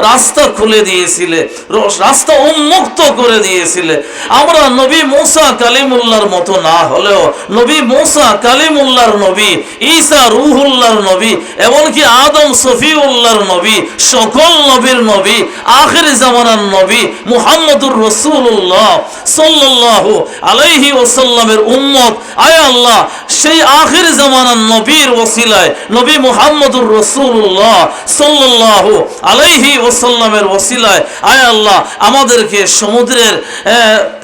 রাস্তা খুলে দিয়েছিলে, রাস্তা উন্মুক্ত করে দিয়েছিলে। আমরা নবী মুসা কালিমুল্লাহর মতো না হলেও নবী মুসা কালিমুল্লাহর নবী, ঈসা রূহুল্লাহর নবী, এমনকি আদম সফিউল্লাহর নবী, সকল নবীর নবী, আখির জামানার নবী মুহাম্মদুর রাসূলুল্লাহ সাল্লাল্লাহু আলাইহি ওয়াসাল্লামের উম্মত। আয় আল্লাহ, সেই আখির জামানার নবীর ওসিলায় নবী মুহাম্মদুর রাসূলুল্লাহ সাল্লাল্লাহু আলাইহি ওয়াসাল্লামের ওসিলায় আয় আল্লাহ আমাদেরকে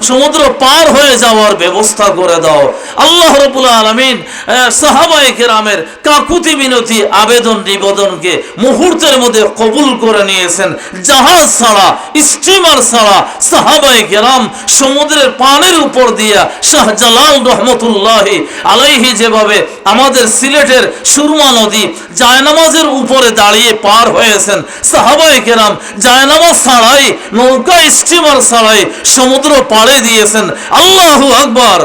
সমুদ্র পার হয়ে যাওয়ার ব্যবস্থা করে দাও। আল্লাহ রাব্বুল আলামিন সাহাবায়ে কেরামের কাকুতি মিনতি আবেদন নিবেদনকে মুহূর্তের মধ্যে কবুল করে নিয়েছেন। জাহাজ ছাড়া, স্টিমার ছাড়া সাহাবায়ে কেরাম সমুদ্রের পানির উপর দিয়া শাহজালাল রহমতুল্লাহি আলাইহি যেভাবে আমাদের সিলেটের সুরমা নদী জায়নামাজের উপরে দাঁড়িয়ে পার হয়েছেন, সাহাবায়ে কেরাম জায়নামাজ ছাড়াই, নৌকা স্টিমার ছাড়াই সমুদ্র পাড়ে দিয়েছেন। আল্লাহু আকবার,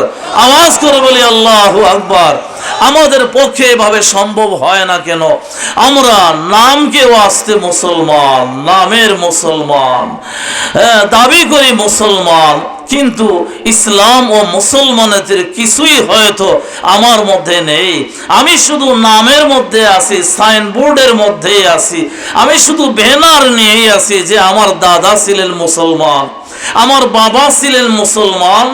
আওয়াজ করে বলি আল্লাহু আকবার। আমাদের পক্ষে এভাবে সম্ভব হয় না কেন? আমরা নামকে ওয়াস্তে মুসলমান, নামের মুসলমান, দাবি করি মুসলমান, কিন্তু ইসলাম ও মুসলমানের কিছুই হয়তো আমার মধ্যে নেই। আমি শুধু নামের মধ্যে আছি, সাইনবোর্ডের মধ্যেই আছি, আমি শুধু ব্যানার নিয়েই আছি যে আমার দাদা ছিলেন মুসলমান, আমার বাবা ছিলেন মুসলমান,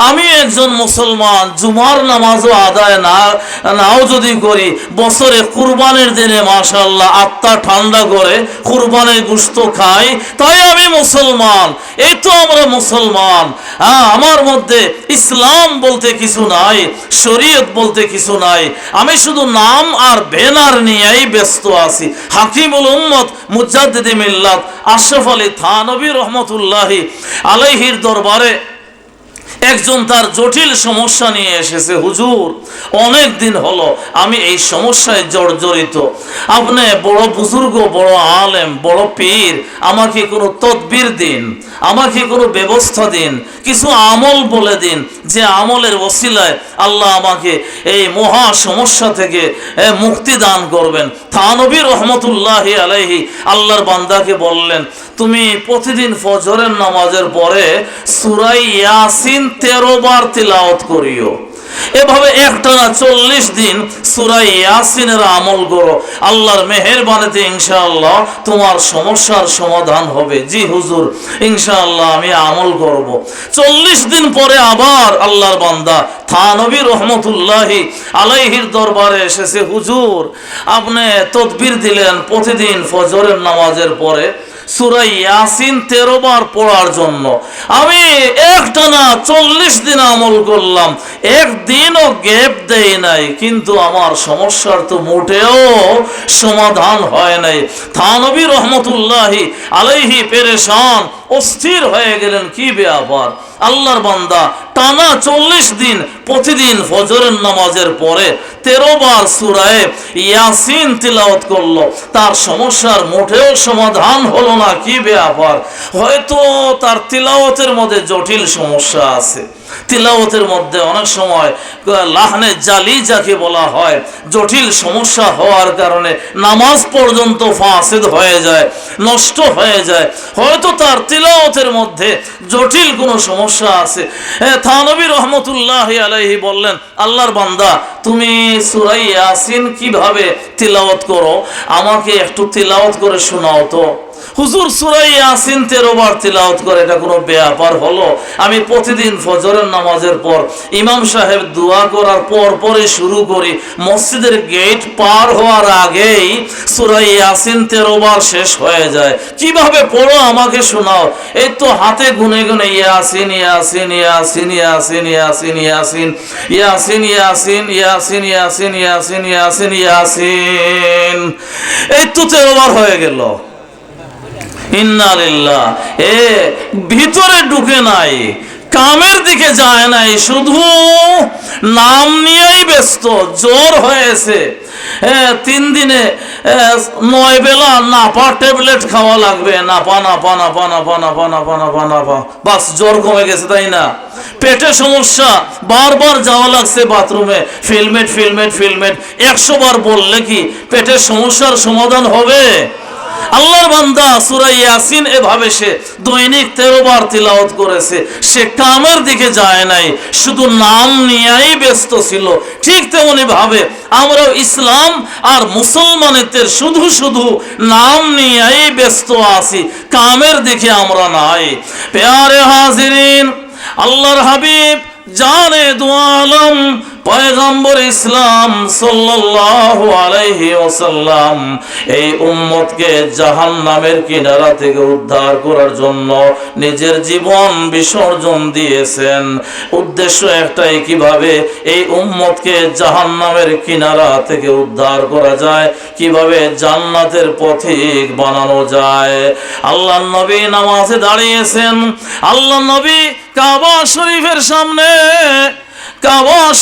আমি একজন মুসলমান। জুমার নামাজও আদায় নাও যদি করি, বছরে কুরবানের দিনে মাশাআল্লাহ আত্মা ঠান্ডা করে কুরবানের গোশত খাই, তাই আমি মুসলমান। এই তো আমরা মুসলমান। আমার মধ্যে ইসলাম বলতে কিছু নাই, শরীয়ত বলতে কিছু নাই। আমি শুধু নাম আর ব্যানার নিয়েই ব্যস্ত আছি। হাকিমুল উম্মত মুজাদ্দিদে মিল্লাত আশরাফ আলী থানভী রহমতুল্লাহি আলাইহির দরবারে একজন তার জটিল সমস্যা নিয়ে এসেছে। হুজুর, অনেক দিন হলো আমি এই সমস্যায় জর্জরিত। আপনি বড় বুজুর্গ, বড় আলেম, বড় পীর, আমাকে কোনো তদবির দিন, আমাকে কোনো ব্যবস্থা দিন, কিছু আমল বলে দিন যে আমলের ওসিলায় আল্লাহ আমাকে এই মহা সমস্যা থেকে মুক্তি দান করবেন। থানভী রহমতুল্লাহি আলাইহি আল্লাহর বান্দাকে বললেন, তুমি প্রতিদিন ফজরের নামাজের পরে সূরা ইয়াসিন 13 বার তিলাওয়াত করিও। এভাবে একটানা 40 দিন সূরা ইয়াসিনের আমল করো। আল্লাহর মেহেরবানিতে ইনশাআল্লাহ তোমার সমস্যার সমাধান হবে। জি হুজুর, ইনশাআল্লাহ আমি আমল করব। 40 দিন পরে আবার আল্লাহর বান্দা থানভী রহমতুল্লাহি আলাইহির দরবারে এসেছে। হুজুর, আপনি তদবির দিলেন প্রতিদিন ফজরের নামাজের পরে সূরা ইয়াসিন 13 বার পড়ার জন্য। আমি একটানা 40 দিন আমল করলাম, একদিনও গ্যাপ দেই নাই, কিন্তু আমার সমস্যার তো মোটেও সমাধান হয় নাই। থানভী রহমতুল্লাহি আলাইহি পেরেশান, অস্থির হয়ে গেলেন। কি ব্যাপার? আল্লাহর বান্দা টানা 40 দিন প্রতিদিন ফজরের নামাজের পরে 13 বার সূরা ইয়াসিন তিলাওয়াত করলো, তার সমস্যার মোটেও সমাধান হলো না। কি ব্যাপার? হয়তো তার তিলাওয়াতের মধ্যে জটিল সমস্যা আছে। তিলাওয়াতের মধ্যে অনেক সময় লাহনে জালি যাকে বলা হয়, জটিল সমস্যা হওয়ার কারণে নামাজ পর্যন্ত ফাসিদ হয়ে যায়, নষ্ট হয়ে যায়। হয়তো তার তিলাওয়াতের মধ্যে জটিল কোনো সমস্যা আছে। থানভী রহমতুল্লাহি আলাইহি বললেন, আল্লাহর বান্দা, তুমি সূরা ইয়াসিন কিভাবে তিলাওয়াত করো, আমাকে একটু তিলাওয়াত করে শোনাও তো। হুজুর, সূরা ইয়াসিন 13 বার তিলাওয়াত করে এটা কোনো ব্যাপার হলো? আমি প্রতিদিন ফজরের নামাজের পর ইমাম সাহেব দোয়া করার পরই শুরু করি, মসজিদের গেট পার হওয়ার আগেই সূরা ইয়াসিন 13 বার শেষ হয়ে যায়। কিভাবে পড়ো আমাকে শোনাও। এই তো হাতে গুনে গুনে ইয়াসিন ইয়াসিন ইয়াসিন ইয়াসিন ইয়াসিন ইয়াসিন ইয়াসিন ইয়াসিন ইয়াসিন ইয়াসিন ইয়াসিন ইয়াসিন ইয়াসিন, এই তো 13 বার হয়ে গেল। ইন্নালিল্লাহ। ভিতরে ঢুকে নাই, কামের দিকে যায় নাই, শুধু নাম নিয়েই ব্যস্ত। জ্বর হয়েছে, 3 দিনে 9 বেলা নাপা ট্যাবলেট খাওয়া লাগবে। নাপা নাপা নাপা নাপা নাপা নাপা নাপা নাপা, বাস জ্বর কমে গেছে, তাই না? পেটে সমস্যা, বারবার যাওয়া লাগছে বাথরুমে, ফিলমেট ফিলমেট ফিলমেট। 100 বার বললে কি পেটের সমস্যার সমাধান হবে? আল্লাহর বান্দা সূরা ইয়াসিন এভাবে সে দৈনিক 13 বার তিলাওয়াত করেছে, সে কামের দিকে যায় নাই, শুধু নাম নিয়েই ব্যস্ত ছিল। ঠিক তেমনি ভাবে আমরাও ইসলাম আর মুসলমানেদের শুধু শুধু নাম নিয়েই ব্যস্ত আছি, কামের দিকে আমরা নাই। প্যারে হাজিরিন, আল্লাহর হাবিব জানে দু আলম পয়গম্বর ইসলাম সাল্লাল্লাহু আলাইহি ওয়াসাল্লাম এই উম্মতকে জাহান্নামের কিনারা থেকে উদ্ধার করার জন্য নিজের জীবন বিসর্জন দিয়েছেন। উদ্দেশ্য একটাই, কিভাবে এই উম্মতকে জাহান্নামের কিনারা থেকে উদ্ধার করা যায়, কিভাবে জান্নাতের পথিক বানানো যায়। আল্লাহর নবী নামাজে দাঁড়িয়েছেন, আল্লাহর নবী কাবা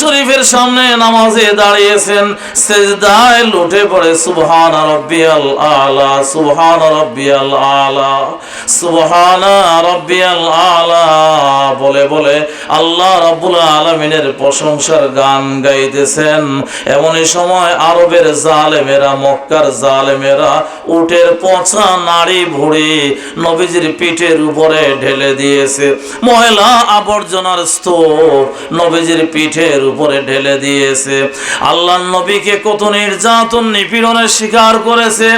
শরীফের সামনে নামাজে দাঁড়িয়েছেন, সিজদায় লুটে পড়ে সুবহান রাব্বিয়াল আলা, সুবহান রাব্বিয়াল আলা, সুবহান রাব্বিয়াল আলা বলে বলে আল্লাহ রাব্বুল আলামিনের প্রশংসার গান গাইতেছেন। এমনই সময় আরবের জালেমেরা, মক্কার জালেমেরা উটের পচা নাড়ি ভুঁড়ি নবীজির পিঠের উপরে ঢেলে দিয়েছে। ময়লা আবর্জনার স্তূপ নবীজির পিঠের উপরে ঢেলে দিয়েছে। আল্লাহর নবীকে কত নির্যাতন নিপীড়নের শিকার করেছে।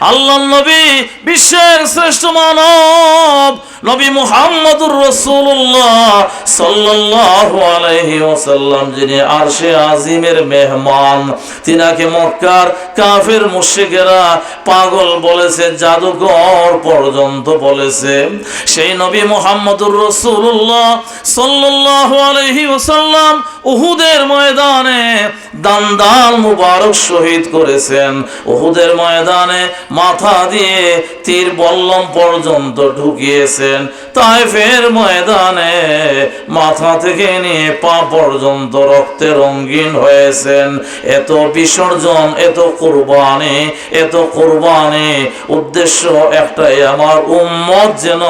আল্লাহর নবী বিশ্বের শ্রেষ্ঠ মানব নবী মুহাম্মদুর রাসূলুল্লাহ সাল্লাল্লাহু আলাইহি ওয়াসাল্লাম, যিনি আরশে আজিমের মেহমান, তিনাকে মক্কার কাফের মুশরিকেরা পাগল বলেছে, জাদুকর পর্যন্ত বলেছে। সেই নবী মুহাম্মদুর রাসূলুল্লাহ সাল্লাল্লাহু আলাইহি ওয়াসাল্লাম উহুদের ময়দানে দান্দাল মুবারক শহীদ করেছেন। উহুদের ময়দানে মাথা দিয়ে তীর বল্লম পর্যন্ত ঢুকিয়েছেন। তায়েফের ময়দানে মাথা থেকে নিয়ে পা পর্যন্ত রক্তে রঙিন হয়েছেন। এত বিসর্জন, এত কুরবানি, এত কুরবানি, উদ্দেশ্য একটাই, আমার উম্মত যেন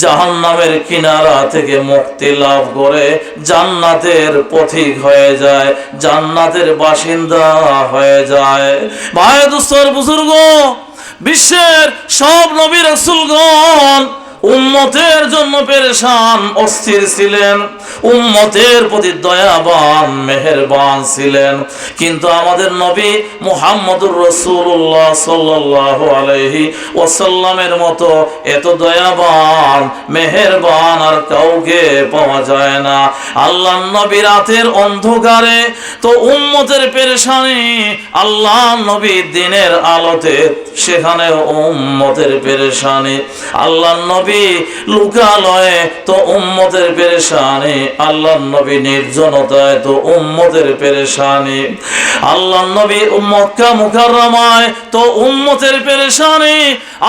জাহান্নামের কিনারা থেকে মুক্তি লাভ করে জান্নাতের পথিক হয়ে যায়, জান্নাতের বাসিন্দা হয়ে যায়। ভাই দোস্তর বুজুর্গ, বিশ্বের সব নবী রাসূলগণ উম্মতের জন্য পেরেশান, অস্থির ছিলেন, উম্মতের প্রতি দয়াবান, মেহেরবান ছিলেন। কিন্তু আমাদের নবী মুহাম্মদুর রাসূলুল্লাহ সাল্লাল্লাহু আলাইহি ওয়াসাল্লামের মতো এত দয়াবান, মেহেরবান আর কাউকে পাওয়া যায় না। আল্লাহর নবী রাতের অন্ধকারে তো উম্মতের পেরেশানি, আল্লাহর নবী দিনের আলোতে সেখানে উম্মতের পেরেশানি। আল্লাহর নবী লুকালয়ে তো উম্মতের পেরেশানি, আল্লাহর নবী নির্জনতায় তো উম্মতের পেরেশানি। আল্লাহর নবী মক্কা মুকাররমায় তো উম্মতের পেরেশানি,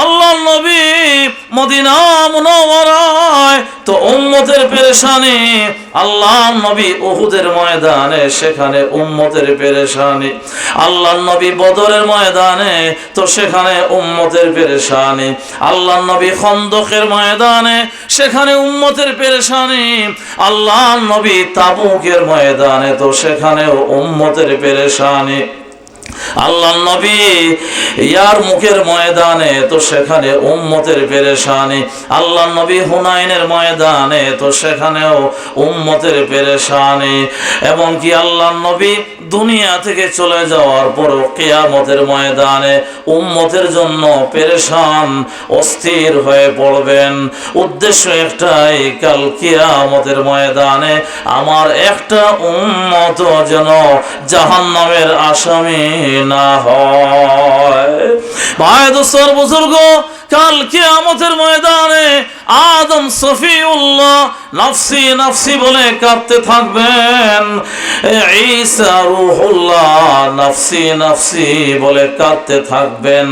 আল্লাহর নবী মদিনা মুনাওয়ারায় তো উম্মতের পেরেশানি, আল্লাহর নবী উহুদের ময়দানে সেখানে উম্মতের পেরেশানি, আল্লাহর নবী বদরের ময়দানে তো সেখানে উম্মতের পেরেশানি, আল্লাহর নবী খন্দকের ময়দানে সেখানে উম্মতের পেরেশানি, আল্লাহর নবী তাবুকের ময়দানে তো সেখানেও উম্মতের পেরেশানি, আল্লাহর নবী ইয়ারমুকের ময়দানে তো সেখানে উম্মতের পেরেশানি, আল্লাহর নবী হুনাইনের ময়দানে তো সেখানেও উম্মতের পেরেশানি। এবং কি আল্লাহর নবী দুনিয়া থেকে চলে যাওয়ার পর কিয়ামতের ময়দানে উম্মতের জন্য পেরেশান, অস্থির হয়ে পড়বেন। উদ্দেশ্য একটাই, কাল কিয়ামতের ময়দানে আমার একটা উম্মত যেন জাহান্নামের আসামি না হয়। ভাই দোস্তর বুজুর্গ, কাল কিয়ামতের ময়দানে আদম সফিউল্লাহ নফসি নফসি বলে কাঁদতে থাকবেন, ঈসা রূহুল্লাহ নফসি নফসি বলে কাঁদতে থাকবেন,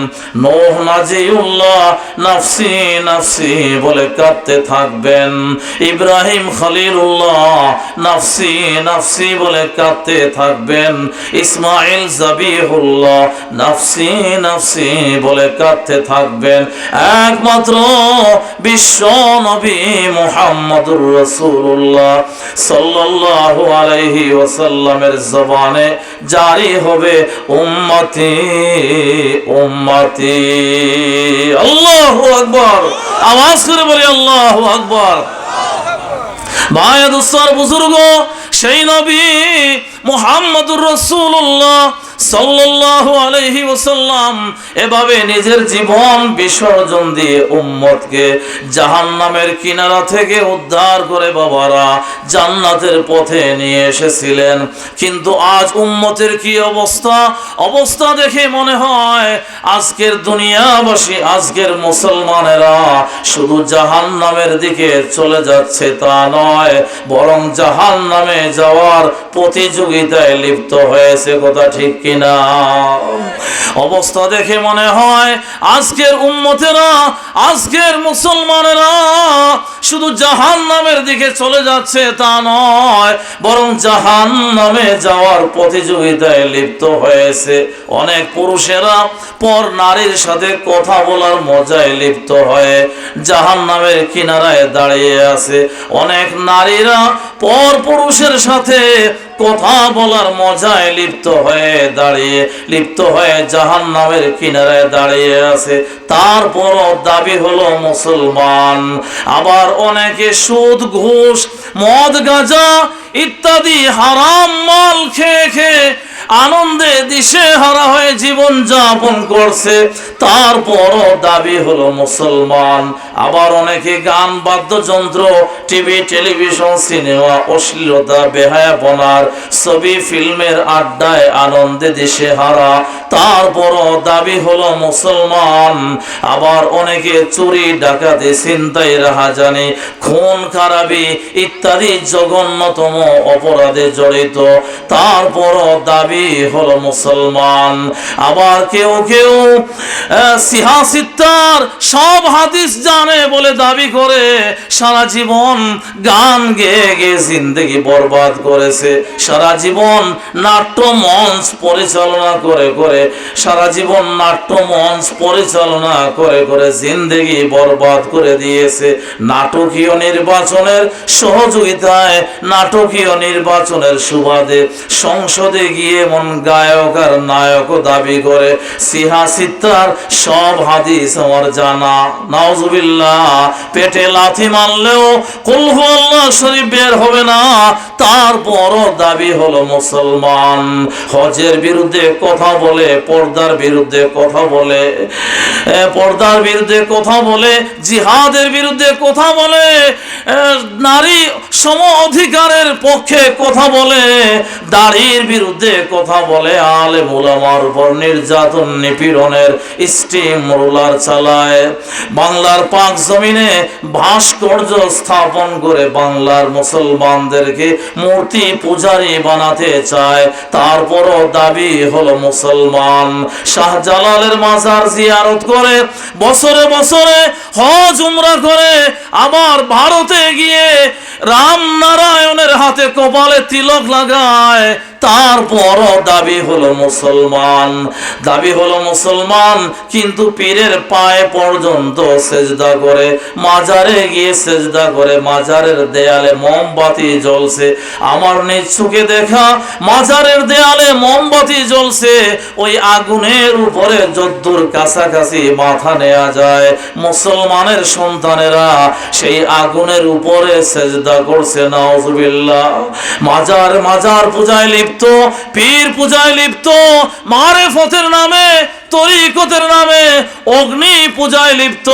নূহ নাজিউল্লাহ নফসি নফসি বলে কাঁদতে থাকবেন, ইব্রাহিম খলিলুল্লাহ নফসি নফসি বলে কাঁদতে থাকবেন, ইসমাইল যাবিহুল্লাহ নফসি নফসি বলে কাঁদতে থাকবেন। একমাত্র বিশ্ব নবী মুহাম্মদুর রাসূলুল্লাহ সাল্লাল্লাহু আলাইহি ওয়াসাল্লামের জবানে জারি হবে উম্মতি উম্মতি। আল্লাহু আকবার, আওয়াজ করে বলি আল্লাহু আকবার। ভাই দোস্তর বুজুর্গ, সেই নবী মুহাম্মদুর রাসূলুল্লাহ সাল্লাল্লাহু আলাইহি ওয়াসাল্লাম এভাবে নিজের জীবন বিসর্জন দিয়ে উম্মতকে জাহান্নামের কিনারা থেকে উদ্ধার করে বাবারা জান্নাতের পথে নিয়ে এসেছিলেন। কিন্তু আজ উম্মতের কি অবস্থা দেখে মনে হয় আজকের দুনিয়াবাসী, আজকের মুসলমানেরা শুধু জাহান্নামের দিকে চলে যাচ্ছে তা নয়, বরং জাহান্নামে যাওয়ার প্রতিযোগিতায় লিপ্ত হয়েছে। কথা ঠিক কিনা? অবস্থা দেখে মনে হয় আজকের উম্মতেরা, আজকের মুসলমানেরা শুধু জাহান্নামের দিকে চলে যাচ্ছে তা নয়, বরং জাহান্নামে যাওয়ার প্রতিযোগিতায় লিপ্ত হয়েছে। অনেক পুরুষেরা পর নারীর সাথে কথা বলার মজায় লিপ্ত হয়ে জাহান্নামের কিনারায় দাঁড়িয়ে আছে। অনেক নারীরা পর পুরুষের সাথে কথা বলার মজায় লিপ্ত হয়ে জাহান্নামের কিনারায় দাঁড়িয়ে আছে। তারপরও দাবি হলো মুসলমান। আবার অনেকে সুদ, ঘুষ, মদ, গাঁজা ইত্যাদি হারাম মাল খেয়ে আনন্দে দিশেহারা হয়ে জীবন যাপন করছে, তারপরও দাবি হলো মুসলমান। আবার অনেকে গান, বাদ্যযন্ত্র, টিভি, টেলিভিশন, সিনেমা, অশ্লীলতা, বেহায়াপনার ছবি, ফিল্মের আড্ডায় আনন্দে দিশেহারা, তারপরও দাবি হলো মুসলমান। আবার অনেকে চুরি, ডাকাতি, ছিনতাই, রাহাজানি, খুন খারাপি ইত্যাদি জঘন্যতম অপরাধে জড়িত, তারপরও দাবি হলো মুসলমান। আবার কেউ সিহাসিত্তার সব হাদিস জানে বলে দাবি করে সারা জীবন গান গেয়ে জিন্দেগি বরবাদ করেছে। সারা জীবন নাট্য মঞ্চ পরিচালনা করে জিন্দেগি বরবাদ করে দিয়েছে। নাটকীয় নির্বাচনের সহযোগিতায়, নাটকীয় নির্বাচনের সুবাদে সংসদে গিয়ে এমন গায়ক আর নায়ক দাবি করে সিহাসিত্তার সব হাদিস আমার জানা। নাউজুবিল্লাহ, পেটে লাথি মারলেও কুল হুয়াল্লাহ শরীফ বের হবে না, তারপরও দাবি হলো মুসলমান। হজের বিরুদ্ধে কথা বলে, পর্দার বিরুদ্ধে কথা বলে, জিহাদের বিরুদ্ধে কথা বলে, নারী সম অধিকারের পক্ষে কথা বলে, দাড়ির বিরুদ্ধে কথা বলে, আলেম উলামার উপর নির্যাতন নিপীড়নের স্টিম রোলার চালায়, বাংলার পাক জমিনে ভাস্কর্য স্থাপন করে বাংলার মুসলমানদেরকে মূর্তি পূজারী বানাতে চায়, তারপরও দাবি হলো মুসলমান। শাহজালালের মাজার জিয়ারত করে, বছরে বছরে হজ উমরা করে, আবার ভারতে গিয়ে রাম নারায়ণের হাতে কপালে তিলক লাগায়, তারপরও দাবি হলো মুসলমান। কিন্তু পীরের পায়ে পর্যন্ত সেজদা করে, মাজারে গিয়ে সেজদা করে, মাজারের দেয়ালে মোমবাতি জ্বলছে, আমার নিজ চোখে দেখা মাজারের দেয়ালে মোমবাতি জ্বলছে। ওই আগুনের উপরে যদ্দূর কাছাকাছি মাথা নেওয়া যায়, মুসলমানের সন্তানেরা সেই আগুনের উপরে সেজদা করছে। নাউজুবিল্লাহ। মাজার পূজায় লিপ্ত, পীর পূজায় লিপ্ত, মারেফতের নামে, তরিকতের নামে অগ্নি পূজায় লিপ্ত,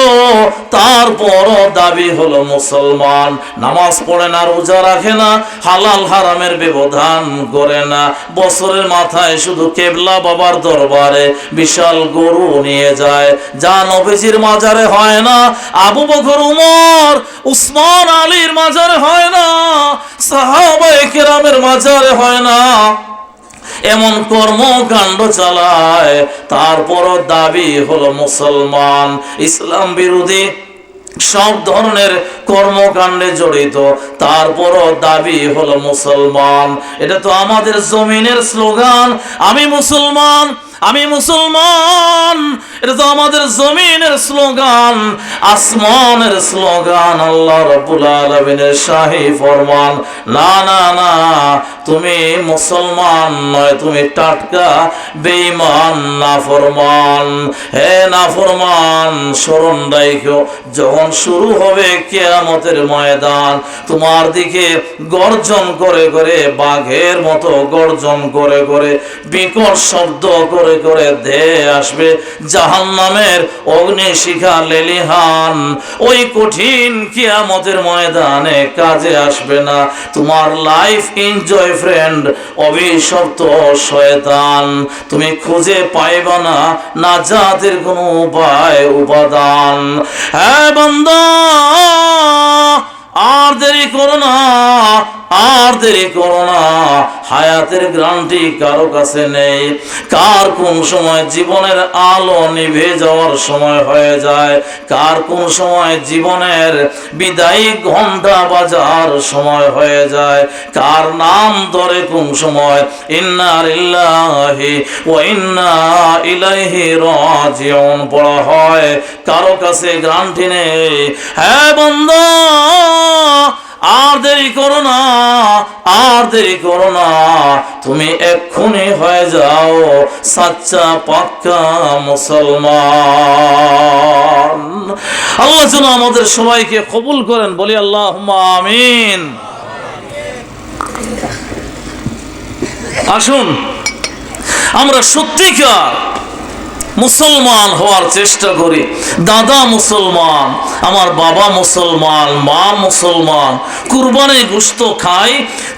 তারপরও দাবি হলো মুসলমান। নামাজ পড়ে না, রোজা রাখে না, হালাল হারামের ব্যবধান করে না, বছরের মাথায় শুধু কেবলা বাবার দরবারে বিশাল গরু নিয়ে যায়, যা নবীজির মাজারে হয় না, আবু বকর, উমর, উসমান, আলীর মাজারে হয় না, সাহাবায়ে কেরামের মাজারে হয় না, এমন কর্মকাণ্ড চালায়, তারপরও দাবি হলো মুসলমান। ইসলাম বিরোধী সব ধরনের কর্মকাণ্ডে জড়িত, তারপরও দাবি হলো মুসলমান। এটা তো আমাদের জমিনের স্লোগান, আমি মুসলমান, এটা তো আমাদের জমিনের স্লোগান, আসমানের স্লোগান, আল্লাহ রাব্বুল আলামিনের শাহী ফরমান। না না না, তুমি মুসলমান নয়, তুমি টাটকা বেঈমান নাফরমান। হে নাফরমান, স্মরণ রাখো, যখন শুরু হবে কিয়ামতের ময়দান, তোমার দিকে গর্জন করে করে, বাঘের মতো গর্জন করে করে, বিকট শব্দ করে করে ধেয়ে আসবে জাহান্নামের অগ্নিশিখা লেলিহান। ওই কঠিন কিয়ামতের ময়দানে কাজে আসবে না তোমার লাইফ এনজয় ফ্রেন্ড, অভিশপ্ত শয়তান। তুমি খুঁজে পাইবা না নাজাতের কোনো উপায় উপাদান। হ্যাঁ বান্দা, আর দেরি করো না, আর দেরি করো না। হায়াতের গ্যারান্টি কারো কাছে নেই। কার কোন সময় জীবনের আলো নিভে যাওয়ার সময় হয়ে যায়, কার কোন সময় জীবনের বিদায়ী ঘন্টা বাজার সময় হয়ে যায়, কার নাম ধরে কোন সময় ইন্না লিল্লাহি ওয়া ইন্না ইলাইহি রাজিউন পড়া হয়, কারো কাছে গ্যারান্টি নেই। হ্যাঁ বান্দা, আর দেরি করো না, আর দেরি করো না। তুমি এক্ষুনি হয়ে যাও সাচ্চা পাক্কা মুসলমান। আল্লাহ যেন আমাদের সবাইকে কবুল করেন, বলি আল্লাহুম্মা আমিন। আসুন আমরা সত্যিকার মুসলমান হওয়ার চেষ্টা করি। দাদা মুসলমান, আমার বাবা মুসলমান, মা মুসলমান, কুরবানির গোশত খাই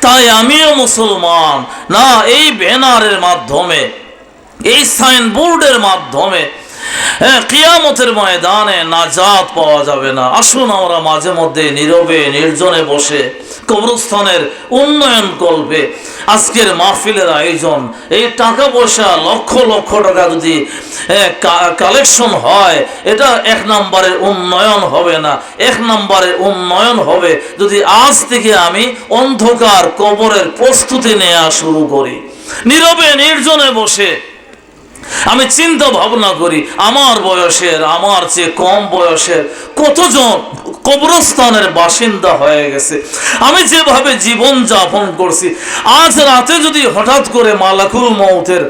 তাই আমিও মুসলমান না। এই ব্যানারের মাধ্যমে, এই সাইনবোর্ডের মাধ্যমে কিয়ামতের ময়দানে নাজাত পাওয়া যাবে না। আসুন আমরা মাঝে মধ্যে নীরবে নির্জনে বসে কবরস্থানের উন্নয়ন কল্পে আজকের মাহফিলের আয়োজন, এই টাকা পয়সা লক্ষ লক্ষ টাকা যদি কালেকশন হয়, এটা এক নম্বরের উন্নয়ন হবে না। এক নম্বরের উন্নয়ন হবে যদি আজ থেকে আমি অন্ধকার কবরের প্রস্তুতি নেওয়া শুরু করি। নীরবে নির্জনে বসে আমি চিন্তা ভাবনা করি, আমার বয়সের, আমার চেয়ে কম বয়সের কতজন কবরস্থানের বাসিন্দা হয়ে গেছে। আমি যেভাবে জীবন যাপন করছি, আজ রাতে যদি হঠাৎ করে মালাকুল মউতের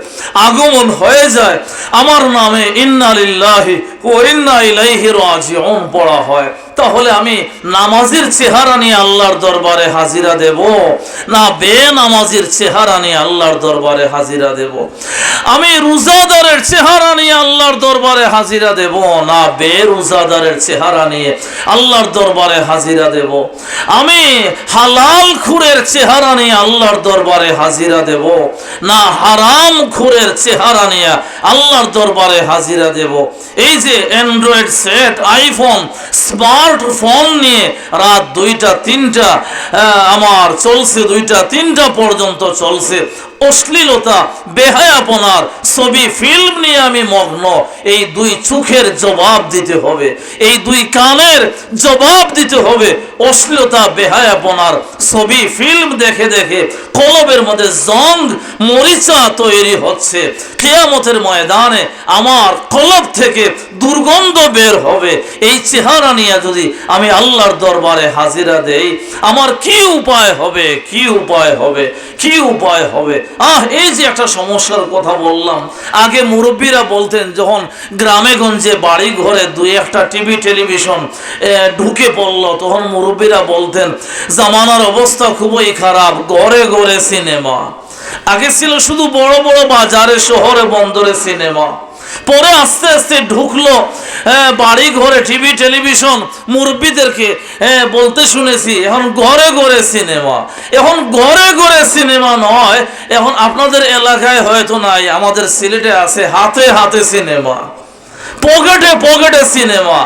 আগমন হয়ে যায়, আমার নামে ইন্না লিল্লাহি ওয়া ইন্না ইলাইহি রাজিউন পড়া হয়, তাহলে আমি নামাজের চেহারা নিয়ে আল্লাহর দরবারে হাজিরা দেব না বেনামাজির চেহারা নিয়ে আল্লাহর দরবারে হাজিরা দেব? আমি রোজাদারের চেহারা নিয়ে আল্লাহর দরবারে হাজিরা দেব না বেরোজাদারের চেহারা নিয়ে আল্লাহর দরবারে হাজিরা দেব? আমি হালাল খুরের চেহারা নিয়ে আল্লাহর দরবারে হাজিরা দেব না হারাম খুরের চেহারা নিয়ে আল্লাহর দরবারে হাজিরা দেব? এই যে অ্যান্ড্রয়েড সেট, আইফোন, স্মার্টফোন নিয়ে রাত 2টা 3টা আমার চলছে, 2টা 3টা পর্যন্ত চলছে অশ্লীলতা, বেহায়াপনার ছবি ফিল্ম নিয়ে আমি মগ্ন। এই দুই চোখের জবাব দিতে হবে, এই দুই কানের জবাব দিতে হবে। অশ্লীলতা, বেহায়াপনার ছবি ফিল্ম দেখে দেখে কলবের মধ্যে জং মরিচা তৈরি হচ্ছে। কিয়ামতের ময়দানে আমার কলব থেকে দুর্গন্ধ বের হবে। এই চেহারা নিয়ে যদি আমি আল্লাহর দরবারে হাজিরা দেই, আমার কি উপায় হবে? কি উপায় হবে? কি উপায় হবে? এই যে একটা সমস্যার কথা বললাম, আগে মুরব্বীরা বলতেন যখন গ্রামে গঞ্জে বাড়ি ঘরে 2-1টা টিভি টেলিভিশন ঢুকে পড়লো, তখন মুরব্বীরা বলতেন জামানার অবস্থা খুবই খারাপ, ঘরে ঘরে সিনেমা। আগে ছিল শুধু বড় বড় বাজারে, শহরে, বন্দরে সিনেমা, পরে আস্তে আস্তে ঢুকলো বাড়ি ঘরে টিভি টেলিভিশন। মুরব্বীদেরকে বলতে শুনেছি এখন ঘরে ঘরে সিনেমা। এখন ঘরে ঘরে সিনেমা নয়, এখন আপনাদের এলাকায় হয়তো নাই, আমাদের সিলেটে আছে হাতে হাতে সিনেমা, পকেটে পকেটে সিনেমা,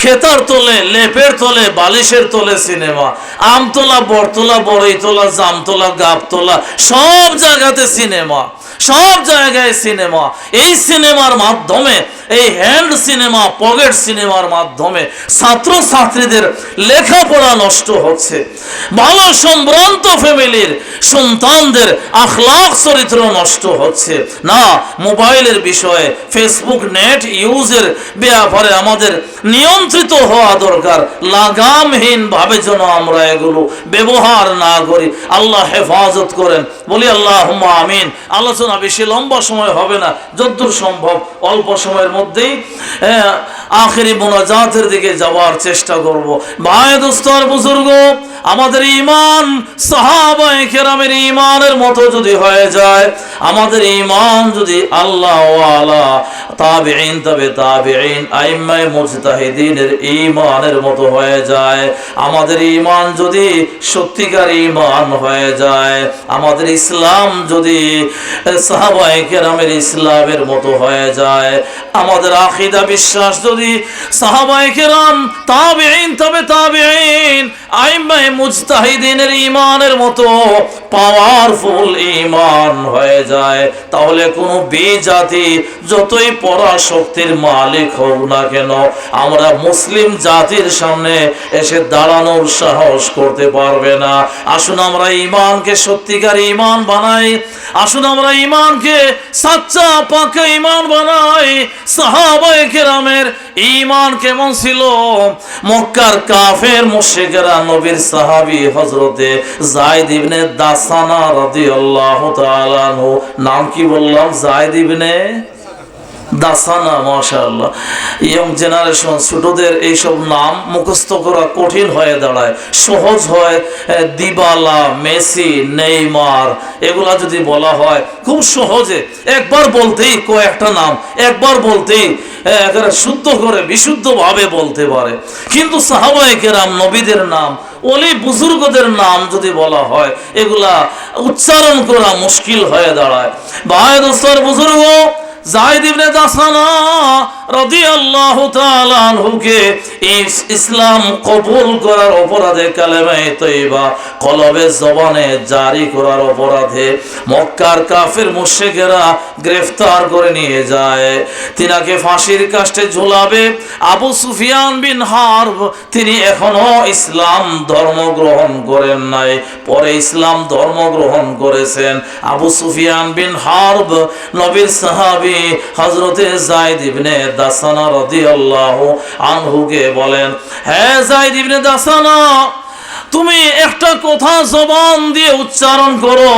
খেতার তোলে, লেপের তোলে, বালিশের তোলে সিনেমা, আমতলা, বরতলা, বড়ইতলা, জামতলা, গাবতলা, সব জায়গাতে সিনেমা। সব জায়গায় সিনেমা। এই সিনেমার মাধ্যমে, এই হ্যান্ড সিনেমা, পকেট সিনেমার মাধ্যমে ছাত্রছাত্রীদের লেখাপড়া নষ্ট হচ্ছে। ভালো সম্ভ্রান্ত ফ্যামিলির সন্তানদের আখলাক চরিত্র নষ্ট হচ্ছে। না, মোবাইলের বিষয়ে, ফেসবুক নেট ইউজের ব্যাপারে আমাদের নিয়ন্ত্রিত হওয়া দরকার। লাগামহীন ভাবে যেন আমরা এগুলো ব্যবহার না করি। আল্লাহ হেফাজত করেন, বলি আল্লাহুম্মা আমিন। আলোচনা বেশি লম্বা সময় হবে না, যতদূর সম্ভব অল্প সময়ের মধ্যেই আখেরি মোনাজাতের দিকে যাওয়ার চেষ্টা করব। ভাই দোস্ত আর বুজুর্গ, আমাদের ঈমান সাহাবায়ে কেরামের ঈমানের মতো যদি হয়ে যায়, আমাদের ঈমান যদি আল্লাহ ওয়ালা তাবিঈন, তবে তাবিঈন, আইম্মায়ে মুজতাহিদিনের ঈমানের মতো হয়ে যায়, আমাদের ঈমান যদি সত্যিকার ঈমান হয়ে যায়, আমাদের ইসলাম যদি সাহাবায়ে কেরামের ইসলামের মতো হয়ে যায়, আমাদের আকীদা বিশ্বাস যদি সাহাবায়ে কেরাম, তাবিঈন, তবে তাবিঈন, আইম্মায়ে মুজতাহিদিনের ঈমানের মতো পাওয়ারফুল ঈমান হয়ে যায়, তাহলে কোনো বিজাতি যতই পরাশক্তির মালিক হোক না কেন, আমরা মুসলিম জাতির সামনে এসে দাঁড়ানোর সাহস করতে পারবে না। আসুন আমরা ঈমানকে সত্যিকার ঈমান বানাই, আসুন আমরা ঈমানকে সাচ্চা পাকা ঈমান বানাই। সাহাবায়ে কেরামের ঈমান কেমন ছিল? মক্কার কাফের মুশরিকরা নবীর সাহাবী হযরতে যায়েদ ইবনে দাসানা রাদিয়াল্লাহু তাআলা আনহু, নাম কি বললাম? যায়েদ ইবনে দাসানা। মাশাআল্লাহ, ইয়ং জেনারেশন, ছোটদের এইসব নাম মুখস্থ করা কঠিন হয়ে দাঁড়ায়, সহজ হয়। দিবালা, মেসি, নেইমার, এগুলা যদি বলা হয় খুব সহজে একবার বলতেই কয়েকটা নাম, একবার বলতেই শুদ্ধ করে বিশুদ্ধভাবে বলতে পারে। কিন্তু সাহাবায়ে কেরাম, নবীদের নাম, ওলি বুজুর্গদের নাম যদি বলা হয়, এগুলা উচ্চারণ করা মুশকিল হয়ে দাঁড়ায়। ভাই দোস্তর বুজুর্গ, যায়েদ ইবনে দাসানা রাদিয়াল্লাহু তাআলা আনহুকে ইসলাম কবুল করার অপরাধে, কালেমায়ে তয়্যিবা কলবে জবানে জারি করার অপরাধে মক্কার কাফের মুশরিকেরা গ্রেফতার করে নিয়ে যায়। তিনাকে ফাঁসির কাস্টে ঝুলাবে। আবু সুফিয়ান বিন হারব, তিনি এখনো ইসলাম ধর্ম গ্রহণ করেন নাই, পরে ইসলাম ধর্ম গ্রহণ করেছেন। আবু সুফিয়ান বিন হারব নবীর সাহাবী হযরতে যায়েদ ইবনে দাসানা রাদিয়াল্লাহু আনহুকে বলেন, হে যায়েদ ইবনে দাসানা, তুমি একটা কথা জবান দিয়ে উচ্চারণ করো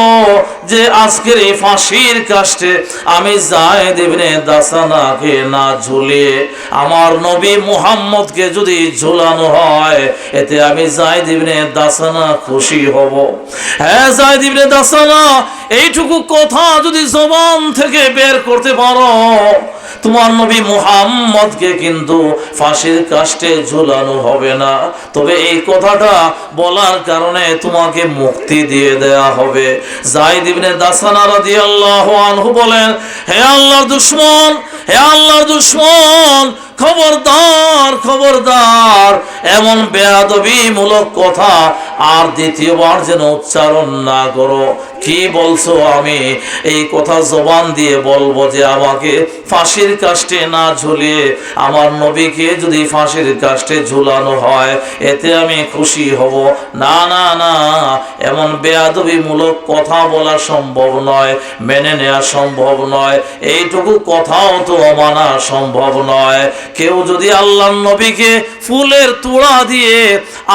যে আজকের এই ফাঁসির কাস্টে আমি যায়েদ ইবনে দাসানাকে না ঝুলিয়ে আমার নবী মুহাম্মদকে যদি ঝুলানো হয়, এতে আমি যায়েদ ইবনে দাসানা খুশি হব। হ্যাঁ যায়েদ ইবনে দাসানা, এইটুকু কথা যদি জবান থেকে বের করতে পারো, তোমার নবী মুহাম্মদকে কিন্তু ফাঁসির কাস্টে ঝুলানো হবে না, তবে এই কথাটা বলার কারণে তোমাকে মুক্তি দিয়ে দেয়া হবে। যায়েদ ইবনে দাসানা রাদিয়াল্লাহু আনহু বলেন, হে আল্লাহর দুশমন, হে আল্লাহর দুশমন, খবরদার, খবরদার, এমন বেয়াদবিমূলক কথা আর দ্বিতীয়বার যেন উচ্চারণ না করো। কি বলছো? আমি এই কথা জবান দিয়ে বলবো যে আমাকে ফাঁসির কাস্টে না ঝুলিয়ে আমার নবীকে যদি ফাঁসির কাস্টে ঝুলানো হয়, এতে আমি খুশি হব। না না না, এমন বেয়াদবিমূলক কথা বলা সম্ভব নয়, মেনে নেওয়া সম্ভব নয়, এইটুকু কথাও তো মানা সম্ভব নয়। কেউ যদি আল্লাহর নবীকে ফুলের তোড়া দিয়ে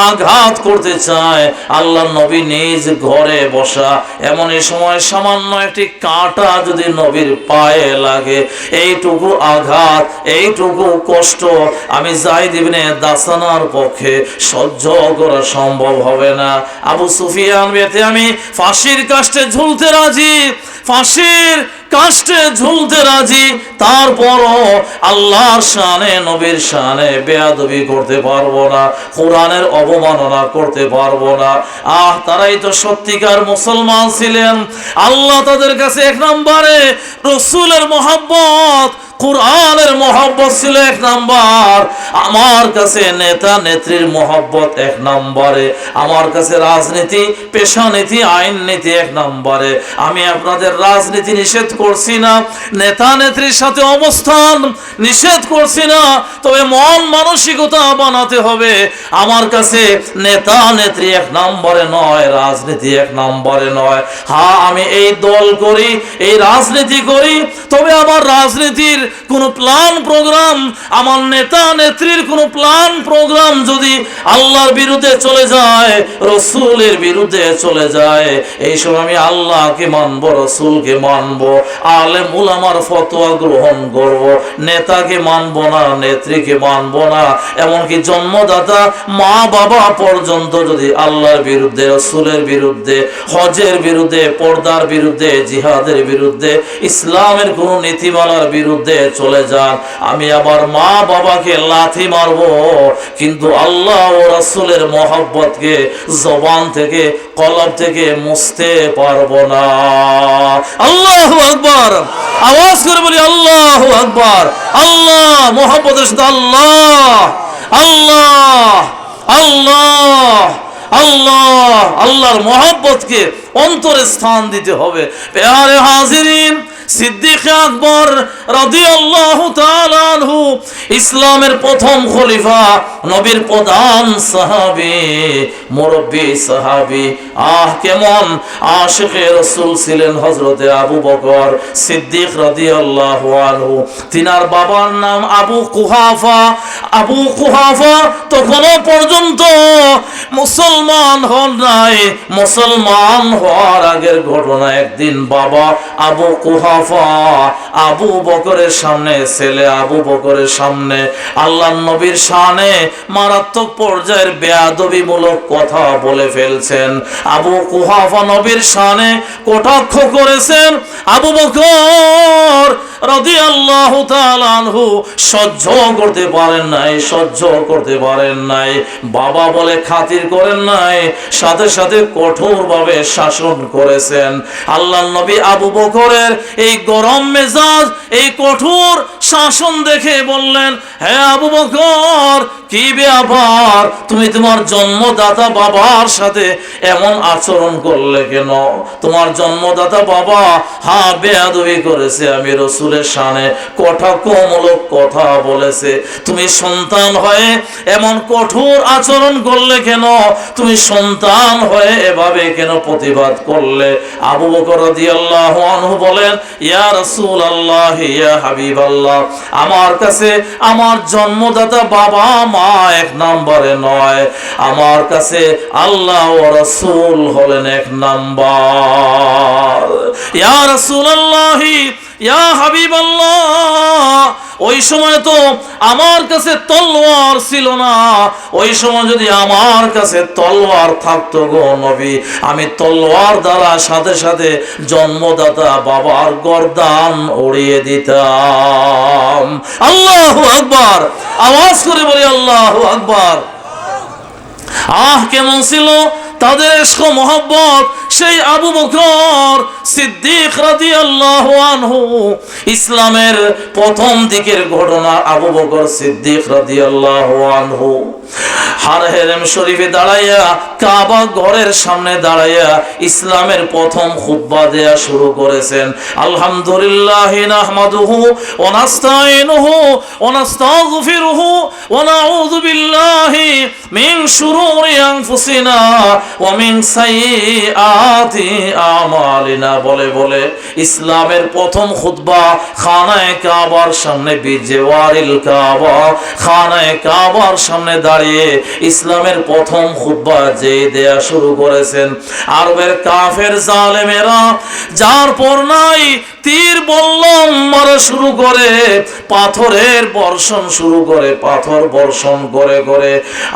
আঘাত করতে চায়, আল্লাহর নবী নিজ ঘরে বসা, এমন এই সময় সামান্য একটি কাঁটা যদি নবীর পায়ে লাগে, এইটুকু আঘাত, এইটুকু কষ্ট আমি যায়েদ ইবনে দাসানার পক্ষে সহ্য করা সম্ভব হবে না। আবু সুফিয়ান, বেতে আমি ফাঁসির কাস্টে ঝুলতে রাজি, ফাঁসির কাস্টে ঝুলতে রাজি, তারপরও আল্লাহর শানে, নবীর শানে বেয়াদবি করতে পারবো না, কোরআনের অবমাননা করতে পারবো না। তারাই তো সত্যিকার মুসলমান ছিলেন। আল্লাহ তাদের কাছে এক নম্বরে রসুলের মহব্বত, কোরআনের মহব্বত ছিল 1 নাম্বার, আমার কাছে নেতা নেত্রীর মহব্বত 1 নম্বরে, আমার কাছে রাজনীতি, পেশা নীতি, আইন নীতি 1 নম্বরে। আমি আপনাদের রাজনীতি নিষেধ করছি না, নেতা নেত্রীর সাথে অবস্থান নিষেধ করছি না, তবে মন মানসিকতা বানাতে হবে। আমার কাছে নেতা নেত্রী 1 নম্বরে নয়, রাজনীতি 1 নম্বরে নয়। হ্যাঁ, আমি এই দল করি, এই রাজনীতি করি, তবে আমার রাজনীতির কোনো প্ল্যান প্রোগ্রাম, আমার নেতা নেত্রীর কোনো প্ল্যান প্রোগ্রাম যদি আল্লাহর বিরুদ্ধে চলে যায়, রসুলের বিরুদ্ধে চলে যায়, এই সময় আমি আল্লাহকে মানবো, রসুলকে মানবো, আলেম উলামার ফতোয়া গ্রহণ করব, নেতাকে মানবো না, নেত্রীকে মানবো না। এমনকি জন্মদাতা মা বাবা পর্যন্ত যদি আল্লাহর বিরুদ্ধে, রসুলের বিরুদ্ধে, হজের বিরুদ্ধে, পর্দার বিরুদ্ধে, জিহাদের বিরুদ্ধে, ইসলামের কোন নীতিমালার বিরুদ্ধে চলে যান, আমি আবার মা বাবাকে লাথি মারবো, কিন্তু আল্লাহ ও রাসূলের মহব্বতকে জবান থেকে, কলব থেকে মুছতে পারবো না। আল্লাহু আকবার, আওয়াজ করে বলি আল্লাহু আকবার। আল্লাহ মহব্বতের সাথে আল্লাহ, আল্লাহ, আল্লাহ, আল্লাহ, আল্লাহর মহব্বতকে অন্তরে স্থান দিতে হবে। প্যারে হাজিরিন, সিদ্দিক আকবর রাদিয়াল্লাহু তাআলা আনহু ইসলামের প্রথম খলিফা, নবীর প্রধান সাহাবী, মুরব্বী সাহাবী, কেমন আশিকে রাসূল ছিলেন হযরতে আবু বকর সিদ্দিক রাদিয়াল্লাহু আনহু। তিনার বাবার নাম আবু কুহাফা। আবু কুহাফা তখনও পর্যন্ত মুসলমান হন নাই। মুসলমান হওয়ার আগের ঘটনা, একদিন বাবা আবু কুহাফা আবু বকরের সামনে, ছেলে আবু বকরের সামনে আল্লাহর নবীর শানে মারাত্মক পর্যায়ের বেয়াদবিমূলক কথা বলে ফেলছেন। আবু কুহাফা নবীর শানে কটাক্ষ করেছেন। আবু বকর রাদিয়াল্লাহু তাআলা আনহু সহ্য করতে পারেন নাই, সহ্য করতে পারেন নাই। বাবা বলে খাতির করেন নাই, সাথে সাথে কঠোরভাবে শাসন করেছেন। আল্লাহর নবী আবু বকরের এই গরম মেজাজ, এই কঠোর শাসন দেখে বললেন, হে আবু বকর, কি ব্যাপার, তুমি তোমার জন্মদাতা বাবার সাথে এমন আচরণ করলে কেন? তোমার জন্মদাতা বাবা বেয়াদবি করেছে, আমি রসুলের শানে কটাক্ষমূলক কথা বলেছে, তুমি সন্তান হয়ে এমন কঠোর আচরণ করলে কেন? তুমি সন্তান হয়ে এভাবে কেন প্রতিবাদ করলে? আবু বকর রাদিয়াল্লাহু আনহু বলেন, ইয়া রাসূলুল্লাহ, ইয়া হাবিবাল্লাহ, আমার কাছে আমার জন্মদাতা বাবা মা 1 নম্বরে নয়, আমার কাছে আল্লাহ ও রাসূল হলেন 1 নাম্বার। ইয়া রাসূলুল্লাহ, ইয়া হাবিবাল্লাহ, ওই সময় তো আমার কাছে তলোয়ার ছিল না, ওই সময় যদি আমার কাছে তলোয়ার থাকতো গো নবী, আমি তলোয়ার দ্বারা সাথে সাথে জন্মদাতা বাবার গর্দান উড়িয়ে দিতাম। আল্লাহু আকবার, আওয়াজ করে বলি আল্লাহু আকবার। কেমন ছিল তাদের ইশক মহব্বত! সেই আবু বকর সিদ্দিক রাদিয়াল্লাহু আনহু, ইসলামের প্রথম দিকের ঘটনা। আবু বকর সিদ্দিক রাদিয়াল্লাহু আনহু হারম শরীফে দাঁড়াইয়া, কাবা ঘরের সামনে দাঁড়াইয়া ইসলামের প্রথম খুতবা দেয়া শুরু করেছেন। আলহামদুলিল্লাহ নাহমাদুহু ওয়া নাস্তাইনুহু ওয়া নাস্তাগফিরুহু ওয়া নাউযু বিল্লাহি মিন শুরুরি আনফুসিনা ওয়া মিন সাইয়্যাতি আমালিনা বলে বলে ইসলামের প্রথম খুতবা খানায়ে কাবার সামনে, বিজওয়ারিল কাবা, খানায়ে কাবার সামনে দাঁড়িয়ে ইসলামের প্রথম খুতবা যে দেয়া শুরু করেছেন। আরবের কাফের জালেমেরা যার পর নাই তীর বল্লম মারা শুরু করে, পাথরের বর্ষণ শুরু করে, পাথর বর্ষণ করে করে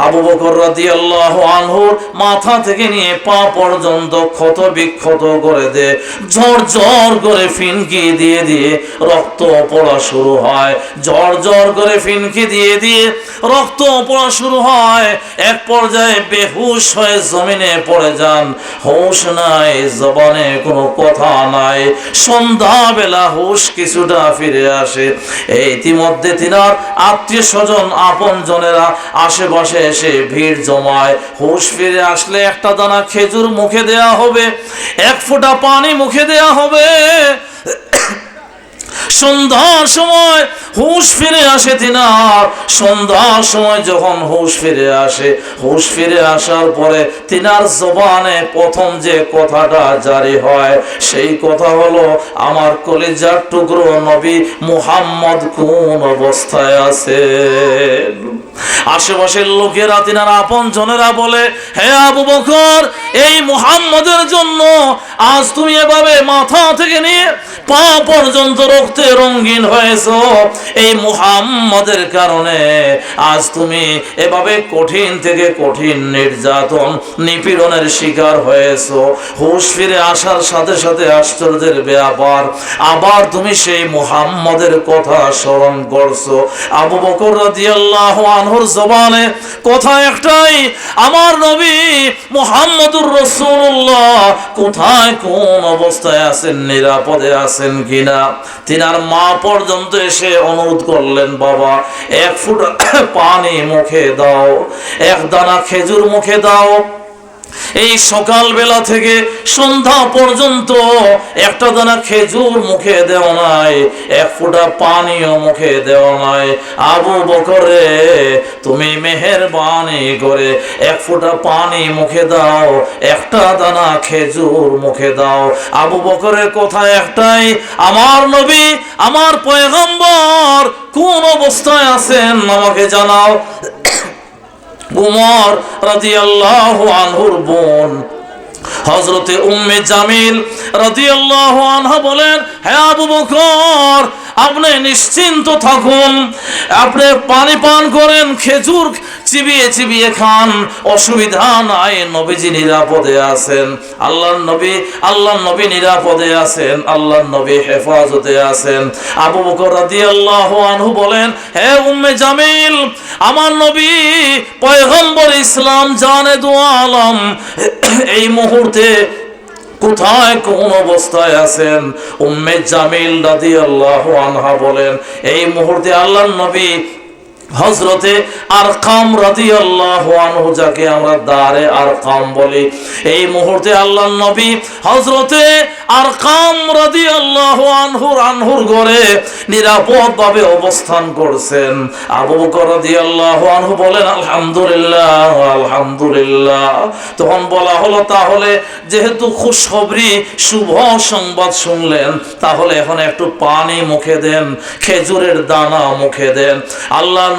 আবু বকর রাদিয়াল্লাহু আনহুর মাথা থেকে নিয়ে পা পর্যন্ত ক্ষত বিক্ষত করে দে, ঝড় ঝড় করে ফিনকি দিয়ে দিয়ে রক্ত পড়া শুরু হয়, ঝড় ঝড় করে ফিনকি দিয়ে দিয়ে রক্ত পড়া শুরু হয়। এক পর্যায়ে বেহুশ হয়ে জমিনে পড়ে যান, হুঁশ নাই, জবানে কোনো কথা নাই। সন্ধ্যা সকালবেলা হুশ কিছুটা ফিরে আসে। ইতিমধ্যে তিনার আত্মীয় স্বজন আপন জনেরা আশেপাশে এসে ভিড় জমায়। হুশ ফিরে আসলে একটা দানা খেজুর মুখে দেয়া হবে, এক ফোঁটা পানি মুখে দেয়া হবে। সন্ধ্যার সময় হুশ ফিরে আসে তিনার। সন্ধ্যার সময় যখন হুশ ফিরে আসে, হুশ ফিরে আসার পরে তিনার জবানে প্রথম যে কথাটা জারি হয় সেই কথা হলো, আমার কলিজার টুকরো নবী মুহাম্মদ কোন অবস্থায় আছে। আশেপাশের লোকেরা তিনার আপন জনেরা বলে, হে আবু বকর, এই মুহাম্মদের জন্য আজ তুমি এভাবে মাথা থেকে নিয়ে পা পর্যন্ত রক্তে রঙিন হয়েছো। এই মুহাম্মদের কারণে আজ তুমি এভাবে কঠিন থেকে কঠিন নির্যাতন নিপীড়নের শিকার হয়েছো। হুশ ফিরে আসার সাথে সাথে আশ্চর্যের ব্যাপার, আবার তুমি সেই মুহাম্মদের কথা স্মরণ করছো। আবু বকর রাদিয়াল্লাহু আনহুর জবানে কথা একটাই, আমার নবী মুহাম্মদুর রাসূলুল্লাহ কোথায় কোন অবস্থায় আছেন, নিরাপদে আছেন কিনা। তিনার মা পর্যন্ত এসে অনুরোধ করলেন, বাবা এক ফোঁটা পানি মুখে দাও, এক দানা খেজুর মুখে দাও। এই সকালবেলা থেকে সন্ধ্যা পর্যন্ত একটা দানা খেজুর মুখে দেওয়া নাই, এক ফোঁটা পানিও মুখে দেওয়া নাই। আবু বকরে, তুমি মেহেরবানি করে এক ফোঁটা পানি মুখে দাও, একটা দানা খেজুর মুখে দাও। আবু বকরের কথা একটাই, আমার নবী আমার পয়গম্বর কোন অবস্থায় আছেন আমাকে জানাও। উমর রাদিয়াল্লাহু আনহুর বোন হযরতে উম্মে জামিল রাদিয়াল্লাহু আনহা বলেন, হে আবু বকর, আপনি নিশ্চিন্ত থাকুন, আপনি পানি পান করেন, খেজুর চিবিয়ে চিবিয়ে খান, অসুবিধা নাই, নবীজি নিরাপদে আছেন। আল্লাহর নবী নিরাপদে আছেন, আল্লাহর নবী হেফাজতে আছেন। আবু বকর রাদিয়াল্লাহু আনহু বলেন, হে উম্মে জামিল, আমার নবী পয়গম্বর ইসলাম জানে দু আলম এই মুহূর্তে কোথায় কোন অবস্থায় আছেন। উম্মে জামিল রাদিয়াল্লাহু আনহা বলেন, এই মুহূর্তে আল্লাহর নবী হযরতে আরকাম রাদিয়াল্লাহু আনহু, যাকে আমরা দারে আরকাম বলি, এই মুহূর্তে আল্লাহর নবী হযরতে আরকাম রাদিয়াল্লাহু আনহুর ঘরে নিরাপদভাবে অবস্থান করছেন। আবু বকর রাদিয়াল্লাহু আনহু বলেন, আলহামদুলিল্লাহ আলহামদুলিল্লাহ। তখন বলা হলো, তাহলে যেহেতু খুশখবরি শুভ সংবাদ শুনলেন, তাহলে এখন একটু পানি মুখে দেন, খেজুরের দানা মুখে দেন। আল্লাহর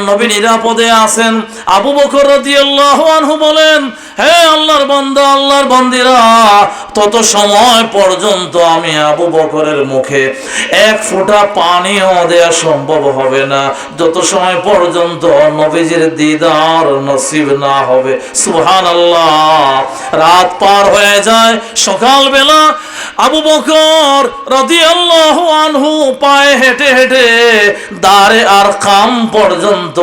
নবী নিরাপদে আছেন। আবু বকর রাদিয়াল্লাহু আনহু বলেন, হে আল্লাহর বান্দা, আল্লাহর বান্দিরা, তত সময় পর্যন্ত আমি আবু বকরের মুখে এক ফোঁটা পানিও দেয়া সম্ভব হবে না, যত সময় পর্যন্ত নবীজির দিদার নসিব না হবে। সুবহানাল্লাহ। রাত পার হয়ে যায়, সকালবেলা আবু বকর রাদিয়াল্লাহু আনহু পায়ে হেঁটে হেঁটে দারে আরকাম পর্যন্ত,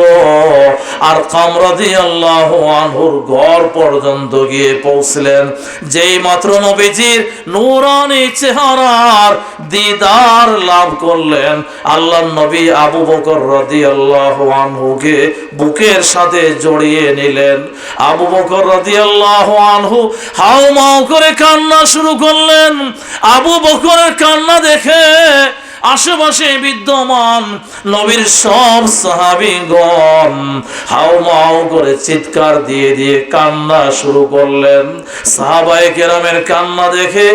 আরকাম রাদিয়াল্লাহু আনহুর ঘর পর্যন্ত গিয়ে পৌঁছলেন। যেই মাত্র নবীজির নূরানি চেহারার দিদার লাভ করলেন, আল্লাহর নবী আবু বকর রাদিয়াল্লাহু আনহুকে বুকের সাথে জড়িয়ে নিলেন। আবু বকর রাদিয়াল্লাহু আনহু হাউমাউ করে কান্না শুরু করলেন। আবু বকরের কান্না দেখে আশেপাশে বিদ্যমান নবীর সব সাহাবীগণ হাউমাউ করে চিৎকার দিয়ে দিয়ে কান্না শুরু করলেন। সাহাবায়ে কেরামের কান্না দেখে,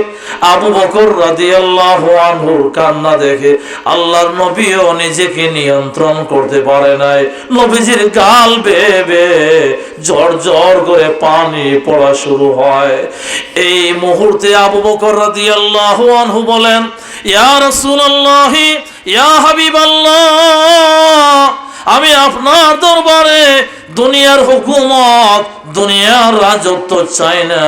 আবু বকর রাদিয়াল্লাহু আনহুর কান্না দেখে আল্লাহর নবীও নিজেকে নিয়ন্ত্রণ করতে পারে নাই। নবীজির গাল বেয়ে বেয়ে ঝর ঝর করে পানি পড়া শুরু হয়। এই মুহূর্তে আবু বকর রাদিয়াল্লাহু আনহু বলেন, ইয়া রাসূলুল্লাহ, ইয়া হাবিবাল্লাহ, আমি আপনার দরবারে দুনিয়ার হুকুমত, দুনিয়ার রাজত্ব চাই না,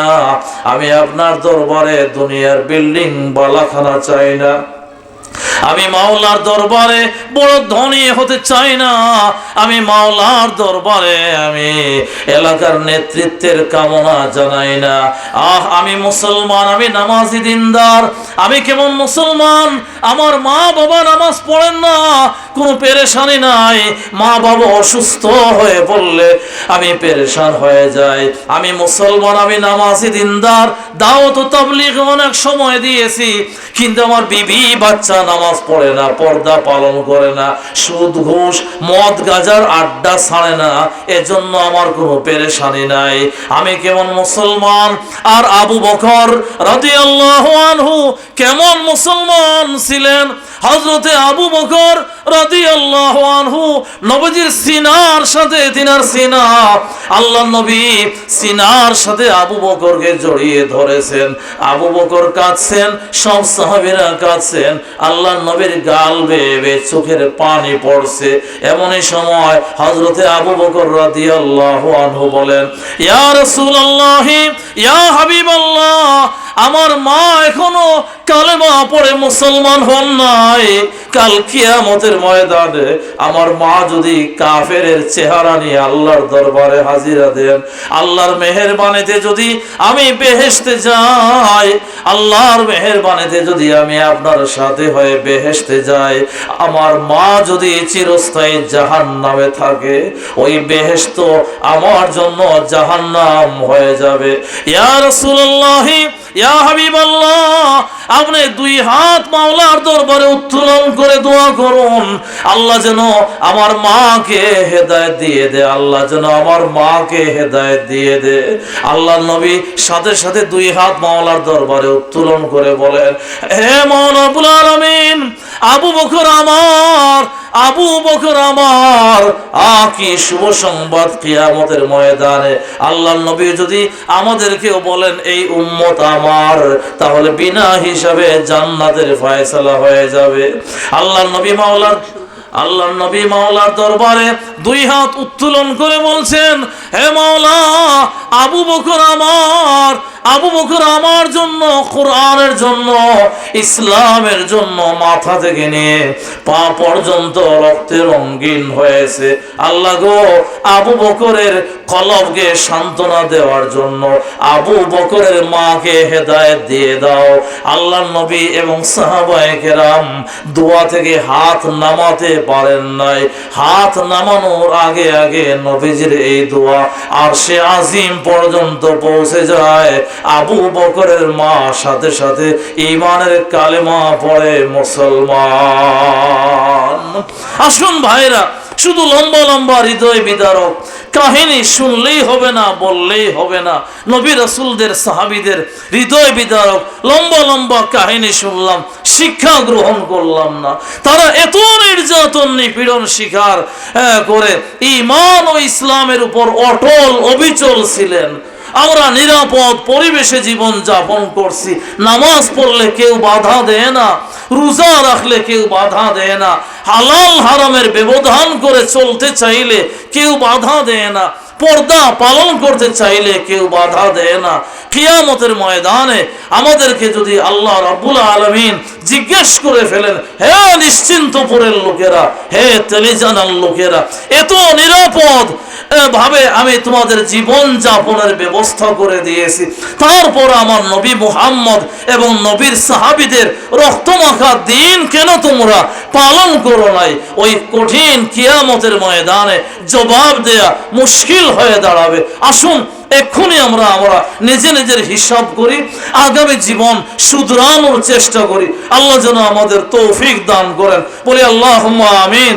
আমি আপনার দরবারে দুনিয়ার বিল্ডিং বালাখানা চাই না, আমি মাওলার দরবারে বড় ধনী হতে চাই না, আমি মাওলার দরবারে আমি এলাকার নেতৃত্বের কামনা জানাই না। আমি মুসলমান, আমি নামাজি দিনদার। আমি কেমন মুসলমান, আমার মা বাবা নামাজ পড়েন না, কোনো পেরেশানি নাই। মা বাবা অসুস্থ হয়ে পড়লে আমি পেরেশান হয়ে যাই। আমি মুসলমান, আমি নামাজি দিনদার। দাওয়াত ও তাবলীগ অনেক সময় দিয়েছি, কিন্তু আমার বিবি বাচ্চা নামাজ পড়ে না, পর্দা পালন করে না, সুদ ঘুষ মদ গাজার আড্ডা ছাড়ে না, এজন্য আমার কোনো পেরেশানি নাই। আমি কেমন মুসলমান। আর আবু বকর রাদিয়াল্লাহু আনহু কেমন মুসলমান ছিলেন? হযরতে আবু বকর রাদিয়াল্লাহু আনহু নবীজির সিনার সাথে, তিনার সিনা, আল্লাহর নবী সিনার সাথে আবু বকরকে জড়িয়ে ধরেছেন। আবু বকর কাঁদছেন, সব সাহাবীরা কাঁদছেন, আল্লাহর নবীর গাল বেয়ে চোখের পানি পড়ছে। এমনই সময় হযরতে আবু বকর রাদিয়াল্লাহু আনহু বলেন, ইয়া রাসূলুল্লাহ, ইয়া হাবিবাল্লাহ, আমার মা এখনো কালেমা পড়ে মুসলমান হন নাই। কাল কিয়ামতের ময়দানে আমার মা যদি কাফেরের চেহারা নিয়ে আল্লাহর দরবারে হাজিরা দেন, আল্লাহর মেহেরবানিতে যদি আমি বেহেশতে যাই, আল্লাহর মেহেরবানিতে যদি আমি আপনার সাথে হয়ে বেহেশতে যাই, আমার মা যদি চিরস্থায়ী জাহান্নামে থাকে, ওই বেহেশত আমার জন্য জাহান্নাম হয়ে যাবে। ইয়া রাসূলুল্লাহ, ইয়া হাবিবাল্লাহ, আপনি দুই হাত মাওলার দরবারে উত্তোলন করে দোয়া করুন, আল্লাহ যেন আমার মাকে হেদায়েত দিয়ে দে, আল্লাহ যেন আমার মাকে হেদায়েত দিয়ে দে। আল্লাহর নবী সাথে সাথে দুই হাত মাওলার দরবারে উত্তোলন করে বলেন, হে মাওলা রব্বুল আলামিন, আবু বকর আমার, আবু বকর আমার, কি শুভ সংবাদ কিয়ামতের ময়দানে। আল্লাহর নবী যদি আমাদেরকেও বলেন এই উম্মত আমার, তাহলে বিনা হিসাবে জান্নাতের ফয়সালা হয়ে যাবে। আল্লাহর নবী মাওলার দরবারে দুই হাত উত্তোলন করে বলছেন, হে মাওলা, আবু বকর আমার, আবু বকর আমার জন্য, কোরআনের জন্য, ইসলামের জন্য মাথা থেকে নিয়ে পা পর্যন্ত রক্তে রঙিন হয়েছে। আল্লাহ গো, আবু বকরের কলবকে সান্ত্বনা দেওয়ার জন্য আবু বকরের মাকে হেদায়েত দিয়ে দাও। আল্লাহর নবী এবং সাহাবায়ে কেরাম দোয়া থেকে হাত নামাতে পারেন নাই। হাত নামানোর আগে আগে নবীজির এই দোয়া আরশে আজিম পর্যন্ত পৌঁছে যায়। আবু বকরের মা সাথে সাথে ঈমানের কালেমা পড়ে মুসলমান। আসুন ভাইরা, শুধু লম্বা লম্বা হৃদয় বিদারক কাহিনী শুনলেই হবে না, বললেই হবে না। নবী রাসূলদের, সাহাবীদের হৃদয় বিদারক লম্বা লম্বা কাহিনী শুনলাম, শিক্ষা গ্রহণ করলাম না। তারা এত নির্যাতন নিপীড়ন শিকার করে ঈমান ও ইসলামের উপর অটল অবিচল ছিলেন। আমরা নিরাপদ পরিবেশে জীবন যাপন করছি। নামাজ পড়লে কেউ বাধা দেয় না, রোজা রাখলে কেউ বাধা দেয় না, হালাল হারামের ব্যবধান করে চলতে চাইলে কেউ বাধা দেয় না, পর্দা পালন করতে চাইলে কেউ বাধা দেয় না। কিয়ামতের ময়দানে আমাদেরকে যদি আল্লাহ রাব্বুল আলামিন জিজ্ঞেস করে ফেলেন, হে নিশ্চিন্তপুরের লোকেরা, হে তেলিজানার লোকেরা, এত নিরাপদ ভাবে আমি তোমাদের জীবন যাপনের ব্যবস্থা করে দিয়েছি, তারপর আমার নবী মুহাম্মদ এবং নবীর সাহাবীদের রক্তমাখা দিন কেন তোমরা পালন করো নাই? ওই কঠিন কিয়ামতের ময়দানে জবাব দেয়া মুশকিল হয়ে দাঁড়াবে। আসুন এক্ষুনি আমরা নিজের হিসাব করি, আগামী জীবন শুধরানোর চেষ্টা করি। আল্লাহ যেন আমাদের তৌফিক দান করেন। বলি আল্লাহুম্মা আমিন।